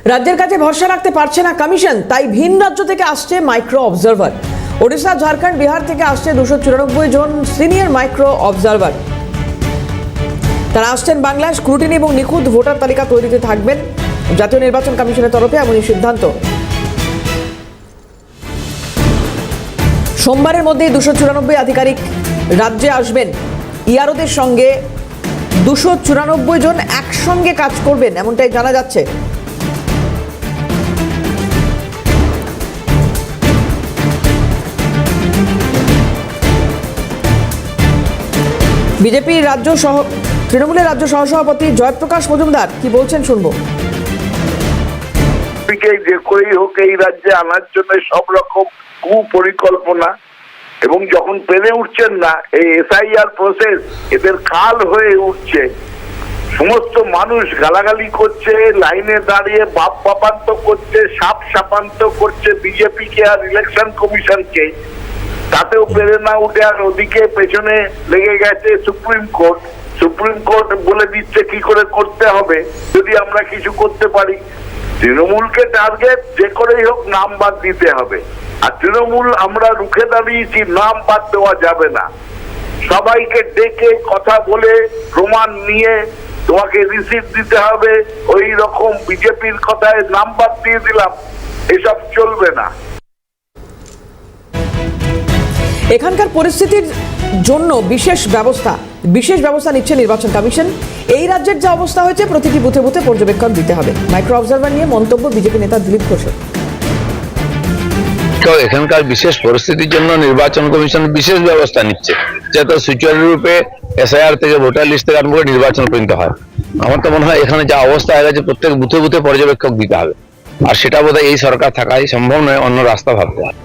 রাজ্যের কাছে ভরসা রাখতে পারছে না কমিশন, তাই ভিন রাজ্য থেকে আসছে মাইক্রো অবজারভার। ওড়িশা, ঝাড়খণ্ড, বিহার থেকে আসছে 294 জন সিনিয়র মাইক্রো অবজারভার। তারা আসছেন বাংলায় স্ক্রুটিনি এবং নিখুঁত ভোটার তালিকা তৈরিতে থাকবেন। জাতীয় নির্বাচন কমিশনের তরফে এমনই সিদ্ধান্ত। সোমবারের মধ্যেই 294 আধিকারিক রাজ্যে আসবেন। ইআরওদের সঙ্গে 294 জন একসঙ্গে কাজ করবেন, এমনটাই জানা যাচ্ছে। বিজেপির তৃণমূলের রাজ্য সহসভাপতি জয়প্রকাশ মজুমদার কি বলছেন শুনবো। যে করেই হোক এই রাজ্যে আনার জন্য সব রকম কুপরিকল্পনা, এবং যখন পেরে উঠছেন না এই এসআইআর প্রসেস এদের কাল হয়ে উঠছে। সমস্ত মানুষ গালাগালি করছে, লাইনে দাঁড়িয়ে বাপ বাপান্ত করছে, সাপ সাপান্ত করছে বিজেপিকে আর ইলেকশন কমিশনকে। তাতেও পেরে না উঠে আর ওদিকে পেছনে লেগে গেছে সুপ্রিম কোর্ট। সুপ্রিম কোর্ট বলে দিচ্ছে কি করে করতে হবে যদি আমরা কিছু করতে পারি। তৃণমূলকে টার্গেট যে করেই হোক নাম বাদ দিতে হবে। আর তৃণমূল আমরা রুখে দাঁড়িয়েছি, নাম বাদ দেওয়া যাবে না। সবাইকে ডেকে কথা বলে প্রমাণ নিয়ে তোমাকে রিসিভ দিতে হবে। ওই রকম বিজেপির কথায় নাম বাদ দিয়ে দিলাম, এসব চলবে না। এখানকার পরিস্থিতির জন্য বিশেষ ব্যবস্থা নিচ্ছে নির্বাচন কমিশন। এই রাজ্যের যে অবস্থা হয়েছে প্রতিটি বুথে বুথে পর্যবেক্ষণ দিতে হবে। মাইক্রো অবজারভার নিয়ে মন্তব্য বিজেপি নেতা দিলীপ ঘোষের। এখানকার বিশেষ পরিস্থিতির জন্য নির্বাচন কমিশন বিশেষ ব্যবস্থা নিচ্ছে, যাতে সুচারুরূপে এসআইআর থেকে ভোটার লিস্ট থেকে আরম্ভ করে নির্বাচন পর্যন্ত হয়। আমার তো মনে হয় এখানে যা অবস্থা হয়ে গেছে প্রত্যেক বুথে বুথে পর্যবেক্ষক দিতে হবে, আর সেটা বোধহয় এই সরকার থাকাই সম্ভব নয়, অন্য রাস্তা ভাবতে হবে।